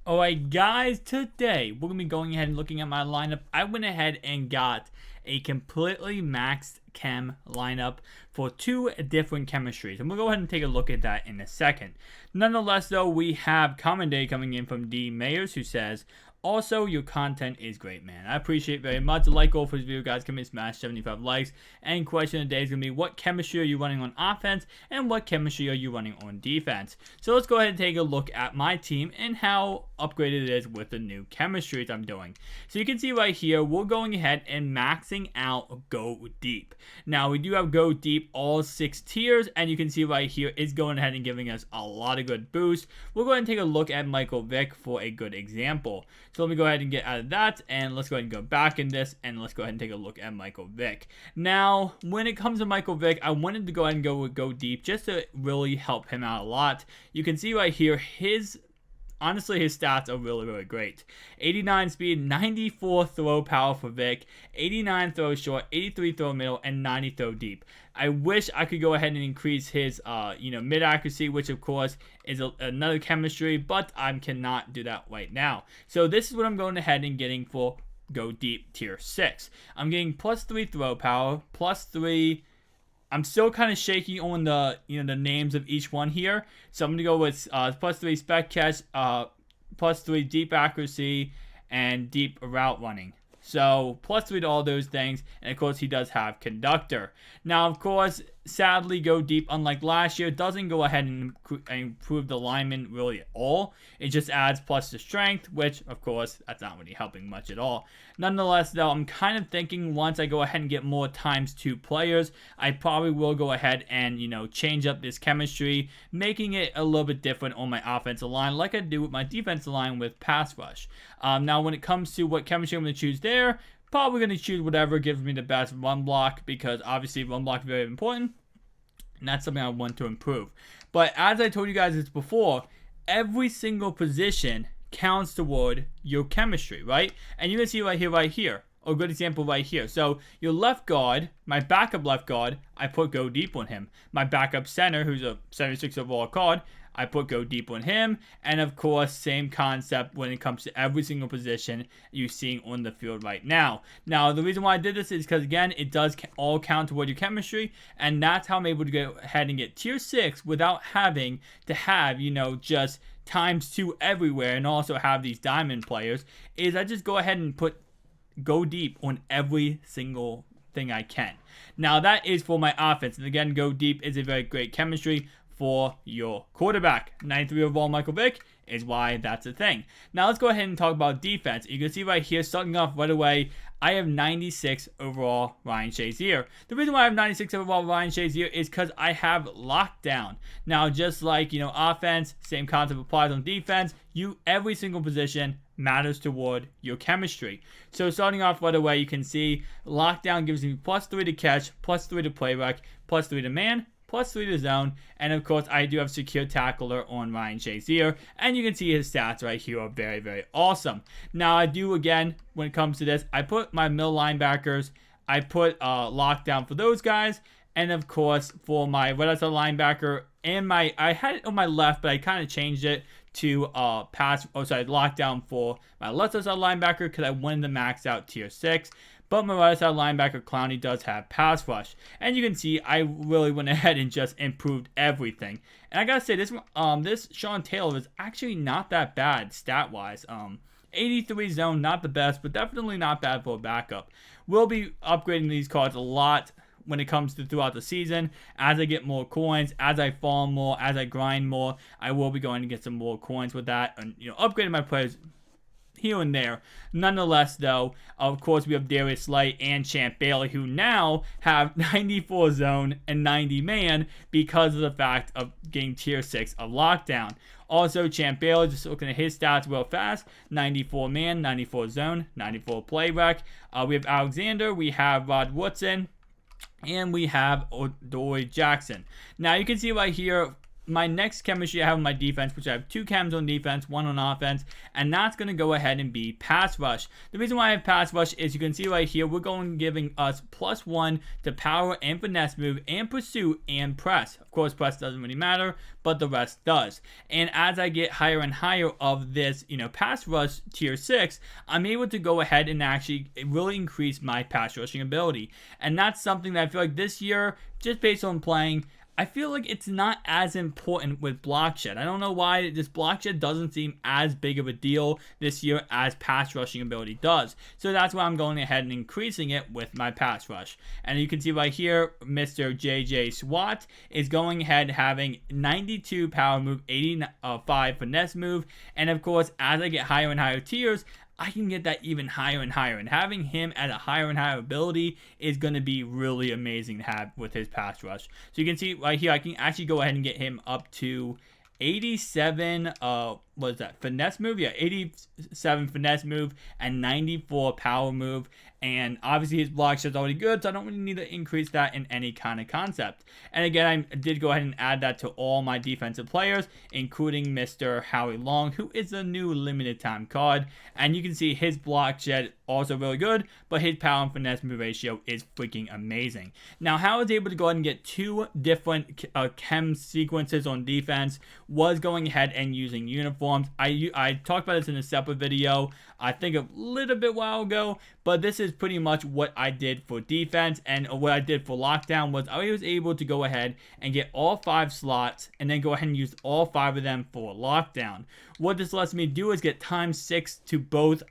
Alright guys, today we're going to be going ahead and looking at my lineup. I went ahead and got a completely maxed chem lineup for two different chemistries. And we'll go ahead and take a look at that in a second. Nonetheless though, we have comment day coming in from D. Mayers who says, also, your content is great, man. I appreciate it very much. A like goal for this video, guys. Come in, smash 75 likes. And question of the day is going to be, what chemistry are you running on offense? And what chemistry are you running on defense? So let's go ahead and take a look at my team and how upgraded it is with the new chemistries I'm doing. So you can see right here, we're going ahead and maxing out Go Deep. Now, we do have Go Deep all 6 tiers. And you can see right here, it's going ahead and giving us a lot of good boosts. We'll go ahead and take a look at Michael Vick for a good example. So let me go ahead and get out of that, and let's go ahead and go back in this, and let's go ahead and take a look at Michael Vick. Now, when it comes to Michael Vick, I wanted to go ahead and go with Go Deep just to really help him out a lot. You can see right here, honestly, his stats are really, really great. 89 speed, 94 throw power for Vick, 89 throw short, 83 throw middle, and 90 throw deep. I wish I could go ahead and increase his, mid accuracy, which of course is another chemistry, but I cannot do that right now. So this is what I'm going ahead and getting for Go Deep tier 6. I'm getting plus 3 throw power, plus 3. I'm still kind of shaky on the the names of each one here, so I'm gonna go with plus 3 spec catch, plus 3 deep accuracy, and deep route running. So plus 3 to all those things, and of course he does have conductor. Now of course, sadly, Go Deep, unlike last year, doesn't go ahead and improve the alignment really at all. It just adds plus to strength, which of course that's not really helping much at all. Nonetheless though, I'm kind of thinking once I go ahead and get more ×2 players, I probably will go ahead and change up this chemistry, making it a little bit different on my offensive line like I do with my defensive line with pass rush. Now when it comes to what chemistry I'm going to choose there, probably going to choose whatever gives me the best run block, because obviously run block is very important, and that's something I want to improve. But as I told you guys this before, every single position counts toward your chemistry, right? And you can see right here, a good example right here. So your left guard, my backup left guard, I put Go Deep on him. My backup center, who's a 76 overall card, I put Go Deep on him. And of course, same concept when it comes to every single position you're seeing on the field right now. Now, the reason why I did this is because, again, it does all count toward your chemistry. And that's how I'm able to go ahead and get tier 6 without having to have, just ×2 everywhere and also have these diamond players, is I just go ahead and put Go Deep on every single thing I can. Now, that is for my offense. And again, Go Deep is a very great chemistry for your quarterback. 93 overall Michael Vick is why that's a thing. Now let's go ahead and talk about defense. You can see right here, starting off right away, I have 96 overall Ryan Shazier. The reason why I have 96 overall Ryan Shazier is because I have lockdown. Now, just like offense, same concept applies on defense. Every single position matters toward your chemistry. So starting off right away, you can see lockdown gives me plus 3 to catch, plus 3 to play rec, plus 3 to man, plus 3 to zone, and of course I do have secure tackler on Ryan Shazier, and you can see his stats right here are very, very awesome. Now I do, again, when it comes to this, I put my middle linebackers, I put lockdown for those guys, and of course for my right outside linebacker, and I had it on my left, but I kind of changed it to lockdown for my left outside linebacker because I wanted to max out tier 6. But my right side linebacker, Clowney, does have pass rush. And you can see I really went ahead and just improved everything. And I gotta say, this Sean Taylor is actually not that bad stat-wise. 83 zone, not the best, but definitely not bad for a backup. We'll be upgrading these cards a lot when it comes to throughout the season. As I get more coins, as I farm more, as I grind more, I will be going to get some more coins with that. And, upgrading my players here and there. Nonetheless, though, of course, we have Darius Slay and Champ Bailey, who now have 94 zone and 90 man because of the fact of getting tier 6 of lockdown. Also, Champ Bailey, just looking at his stats real fast, 94 man, 94 zone, 94 play rec. We have Alexander, we have Rod Woodson, and we have Odoi Jackson. Now, you can see right here, my next chemistry I have on my defense, which I have 2 chems on defense, 1 on offense, and that's going to go ahead and be pass rush. The reason why I have pass rush is you can see right here, we're going giving us +1 to power and finesse move and pursuit and press. Of course, press doesn't really matter, but the rest does. And as I get higher and higher of this, pass rush tier 6, I'm able to go ahead and actually really increase my pass rushing ability. And that's something that I feel like this year, just based on playing, I feel like it's not as important with block shed. I don't know why this block shed doesn't seem as big of a deal this year as pass rushing ability does. So that's why I'm going ahead and increasing it with my pass rush. And you can see right here, Mr. JJ SWAT is going ahead having 92 power move, 85 finesse move. And of course, as I get higher and higher tiers, I can get that even higher and higher. And having him at a higher and higher ability is going to be really amazing to have with his pass rush. So you can see right here, I can actually go ahead and get him up to 87, what is that, finesse move? Yeah, 87 finesse move and 94 power move. And obviously his block shed's already good, so I don't really need to increase that in any kind of concept. And again, I did go ahead and add that to all my defensive players, including Mr. Howie Long, who is a new limited time card. And you can see his block shed also really good, but his power and finesse move ratio is freaking amazing. Now, how I was able to go ahead and get 2 different chem sequences on defense was going ahead and using uniforms. I talked about this in a separate video, I think a little bit while ago, but this is pretty much what I did for defense. And what I did for lockdown was I was able to go ahead and get all 5 slots and then go ahead and use all 5 of them for lockdown. What this lets me do is get ×6 to both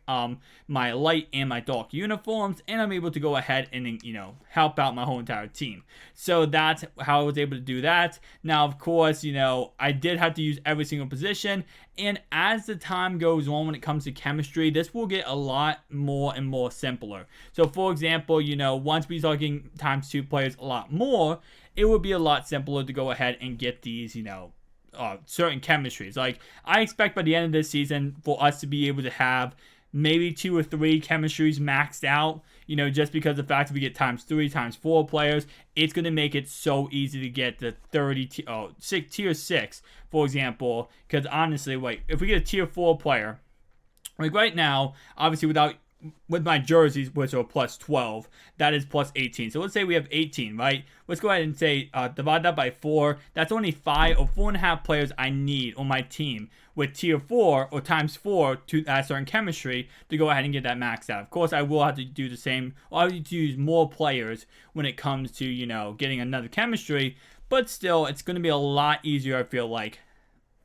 my light and my dark uniforms, and I'm able to go ahead and help out my whole entire team. So that's how I was able to do that. Now, of course, I did have to use every single position, and as the time goes on when it comes to chemistry, this will get a lot more and more simpler. So for example, once we start getting ×2 players a lot more, it would be a lot simpler to go ahead and get these, certain chemistries. Like, I expect by the end of this season for us to be able to have maybe 2 or 3 chemistries maxed out, just because the fact that we get ×3, ×4 players, it's going to make it so easy to get the tier 6, for example. Because honestly, like, if we get a tier 4 player, like right now, obviously with my jerseys, which are +12, that is +18. So let's say we have 18, right? Let's go ahead and say divide that by 4. That's only 5 or 4.5 players I need on my team with tier 4 or ×4 to that certain chemistry to go ahead and get that maxed out. Of course, I will have to do the same. I'll have to use more players when it comes to, getting another chemistry. But still, it's going to be a lot easier, I feel like,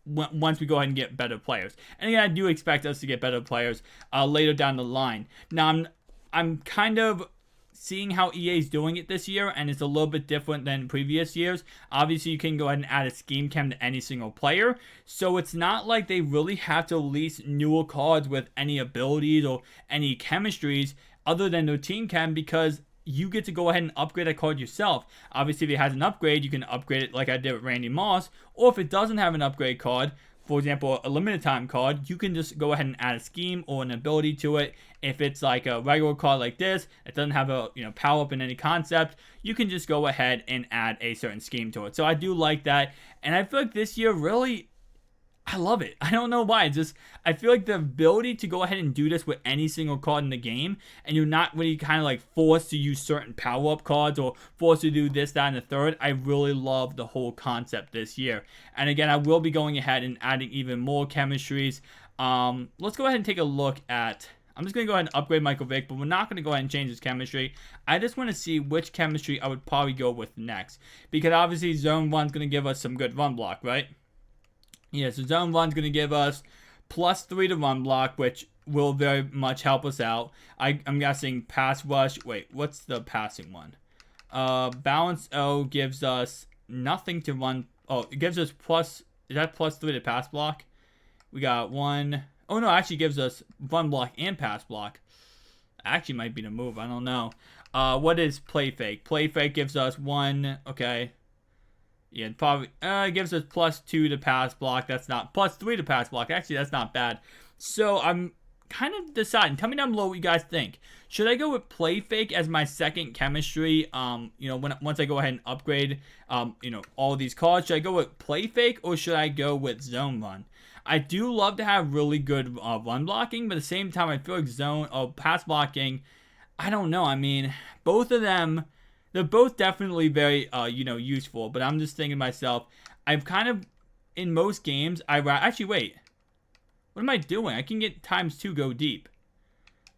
once we go ahead and get better players. And again, I do expect us to get better players later down the line. Now, I'm kind of seeing how EA is doing it this year, and it's a little bit different than previous years. Obviously, you can go ahead and add a scheme chem to any single player, so it's not like they really have to release newer cards with any abilities or any chemistries other than their team chem, because you get to go ahead and upgrade that card yourself. Obviously, if it has an upgrade, you can upgrade it like I did with Randy Moss. Or if it doesn't have an upgrade card, for example, a limited time card, you can just go ahead and add a scheme or an ability to it. If it's like a regular card like this, it doesn't have a power up in any concept, you can just go ahead and add a certain scheme to it. So I do like that. And I feel like this year really, I love it. I don't know why. It's just, I feel like the ability to go ahead and do this with any single card in the game, and you're not really kind of like forced to use certain power-up cards or forced to do this, that, and the third. I really love the whole concept this year. And again, I will be going ahead and adding even more chemistries. Let's go ahead and take a look at, I'm just going to go ahead and upgrade Michael Vick, but we're not going to go ahead and change his chemistry. I just want to see which chemistry I would probably go with next. Because obviously Zone 1 is going to give us some good run block, right? Yeah, so Zone 1 is going to give us +3 to run block, which will very much help us out. I'm guessing pass rush. Wait, what's the passing one? Balance O gives us nothing to run. Oh, it gives us is that +3 to pass block? We got 1. Oh, no, it actually gives us run block and pass block. Actually might be the move. I don't know. What is play fake? Play fake gives us 1. Okay. Yeah, probably gives us +2 to pass block. That's not +3 to pass block. Actually, that's not bad. So I'm kind of deciding. Tell me down below what you guys think. Should I go with play fake as my second chemistry? You know, once I go ahead and upgrade, you know, all these cards, should I go with play fake or should I go with zone run? I do love to have really good run blocking, but at the same time, I feel like zone or pass blocking, I don't know. I mean, both of them, they're both definitely very, you know, useful. But I'm just thinking to myself, I've kind of, in most games, actually, wait. What am I doing? I can get ×2 go deep.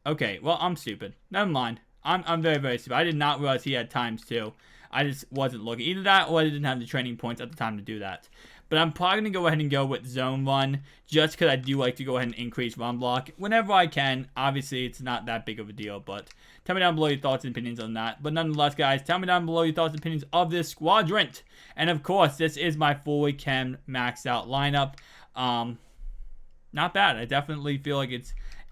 Okay, well, I'm stupid. Never mind. I'm very, very stupid. I did not realize he had ×2. I just wasn't looking. Either that or I didn't have the training points at the time to do that. But I'm probably going to go ahead and go with zone run just because I do like to go ahead and increase run block whenever I can. Obviously, it's not that big of a deal, but tell me down below your thoughts and opinions on that. But nonetheless, guys, tell me down below your thoughts and opinions of this squadron. And of course, this is my fully chem maxed out lineup. Not bad. I definitely feel like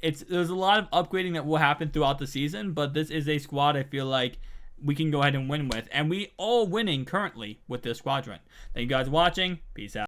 there's a lot of upgrading that will happen throughout the season, but this is a squad I feel like we can go ahead and win with. And we all winning currently with this squadron. Thank you guys for watching. Peace out.